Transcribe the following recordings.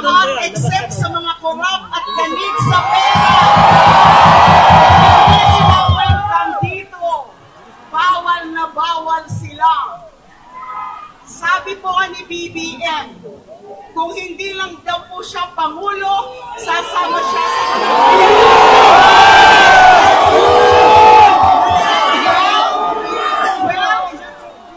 lahat except sa mga corrupt at ganig sa pera. Hindi sila welcome dito. Bawal na bawal sila. Sabi po ni BBM, kung hindi lang daw po siya Pangulo, sasama siya sa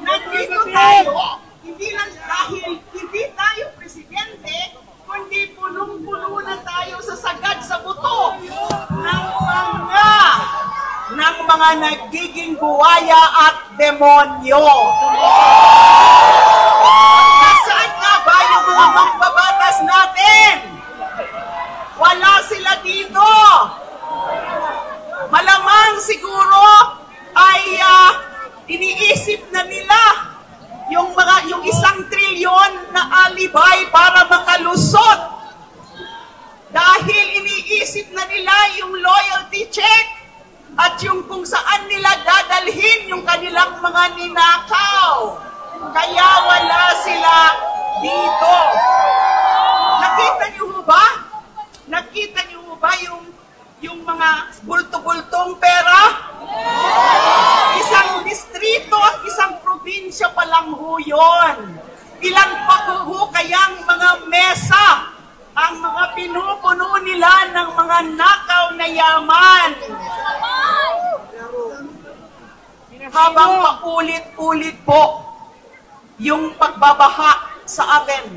nandito tayo, hindi lang dahil hindi tayo presidente, kundi punong-puno na tayo sa sagad sa buto ng mga nagiging buwaya at demonyo. Nasaan nga ba yung mga mambabatas natin? Wala sila dito. Malamang siguro ay iniisip na nila yung 1 trilyon na alibay para makalusot. Dahil iniisip na nila yung loyalty check at yung kung saan nila dadalhin yung kanilang mga ninakaw. Kaya wala sila dito. Nakita niyo ba? Nakita niyo ba yung mga bulto-bultong pera? Isang distrito at isang probinsya pa lang ho yun. Ilan pa ho kayang mga mesa ang mga pinupuno nila ng mga nakaw na yaman. Habang paulit-ulit po yung pagbabaha sa atin,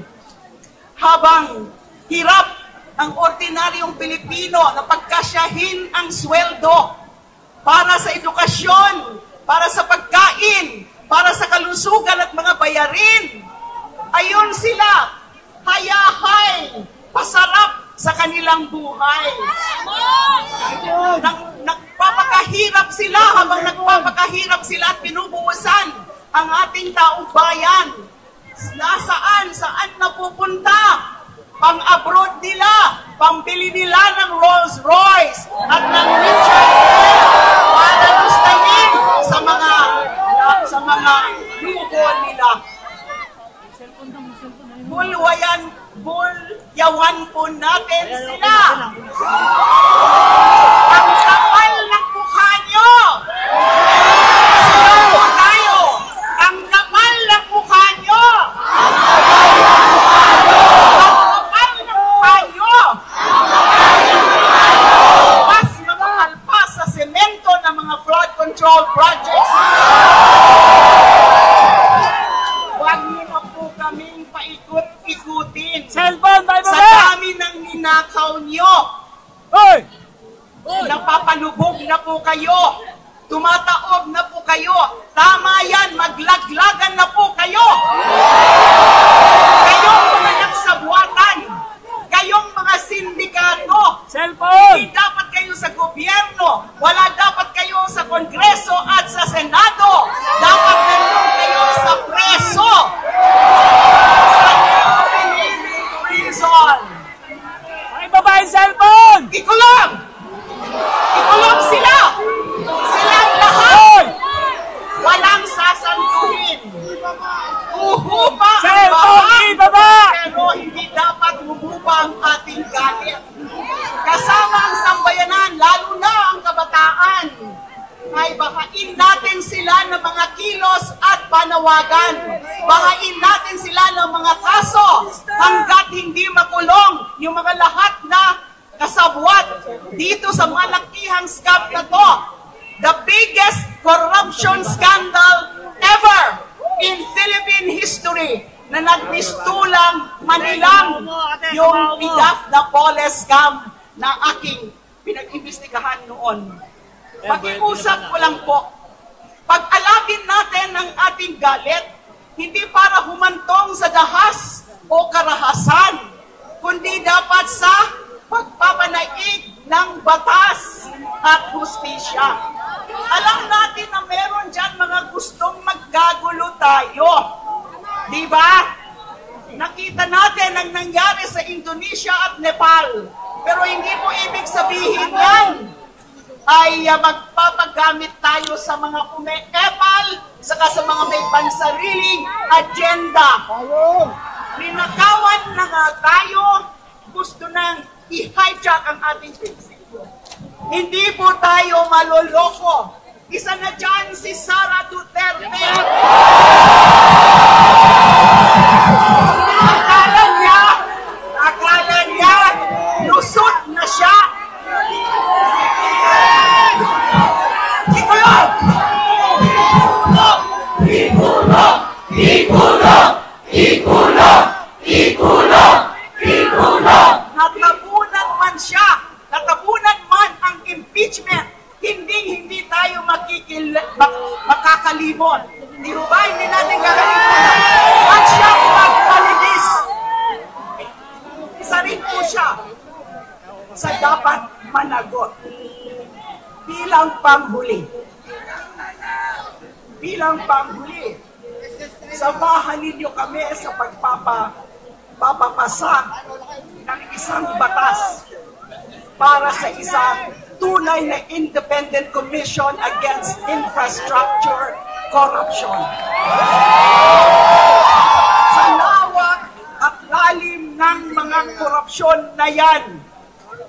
habang hirap ang ordinaryong Pilipino na pagkasyahin ang sweldo para sa edukasyon, para sa pagkain, para sa kalusugan at mga bayarin, ayon sila, hayahay, pasarap sa kanilang buhay. Nagpapakahirap sila, habang nagpapakahirap sila at pinubuhusan ang ating taong bayan. Saan napupunta? Pang-abroad nila, pambili nila ng Rolls Royce at ng Richard para gustahin sa mga luho nila. Bulyawan po natin sila. Ang kapal ng mukha nyo. Sila po tayo. Ang kapal ng mukha nyo. Ang kapal ng mukha nyo. Mas mamahal pa sa semento ng mga flood control projects. Huwag niyo na po kaming paikot-ikutin. Cellphone, sa dami ng ninakaw nyo. Hoy! Napapalubog na po kayo. Tumataob na po kayo. Tama yan, maglaglagan na po kayo. Kayong mga nagsabuatan, kayong mga sindikato, Cellphone! hindi dapat kayo sa gobyerno, wala dapat kayo sa Kongreso at sa Senado. Dapat kayo sa preso. Prison. Ay, babae cellphone! Ikulong! Ikulong sila! Silang lahat! Hoy! Walang sasantuhin. Uhupa ang Cellphone, ibaba! baha, pero hindi dapat humupa ang ating galit. Kasama ang sambayanan, lalo na ang kabataan, ay bahain natin sila ng mga kilos at panawagan. Bahain natin sila ng mga kaso hanggat hindi makulong yung mga lahat na kasabwat dito sa malakihang scam na to. The biggest corruption scandal ever in Philippine history na nagmistulang manilang yung PDAF na Poles scam na aking pinag-imbestigahan noon. Pag-iusap ko lang po, pag-alapin natin ang ating galit, hindi para humantong sa dahas o karahasan, kundi dapat sa pagpapanaig ng batas at hustisya. Alam natin na meron dyan mga gustong magkagulo tayo. Di ba? Nakita natin ang nangyari sa Indonesia at Nepal. Pero hindi po ibig sabihin yan ay magpapagamit tayo sa mga ume-epal, saka sa mga may pansariling agenda. Ninakawan na nga tayo i-hijack ang ating prinsipyo. Hindi po tayo maloloko. Isa na dyan si Sara Duterte. Akala niya, lusot na siya. Ikulong! Ikulong! Ikulong! Ikulong! Ikulong! Ikulong! Natabunan man siya, natabunan man ang impeachment, hindi tayo makakalimot. Di ba? Hindi natin kakalimutan. At siya magpalinis. Isa rin po siya sa dapat managot. Bilang panghuli. Bilang panghuli. Samahan ninyo kami sa pagpapapasa ng isang batas para sa isang tunay na independent commission against infrastructure corruption. Sa lawak at lalim ng mga korupsyon na yan,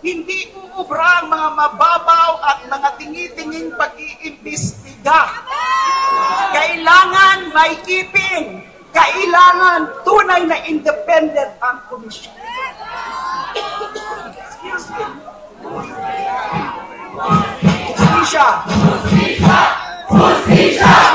hindi uubra ang mga mababaw at mga tingi-tinging pag-iimbestiga. Kailangan may ipin. Kailangan tunay na independent ang komisyon. Excuse me. Justisya! Justisya! Justisya!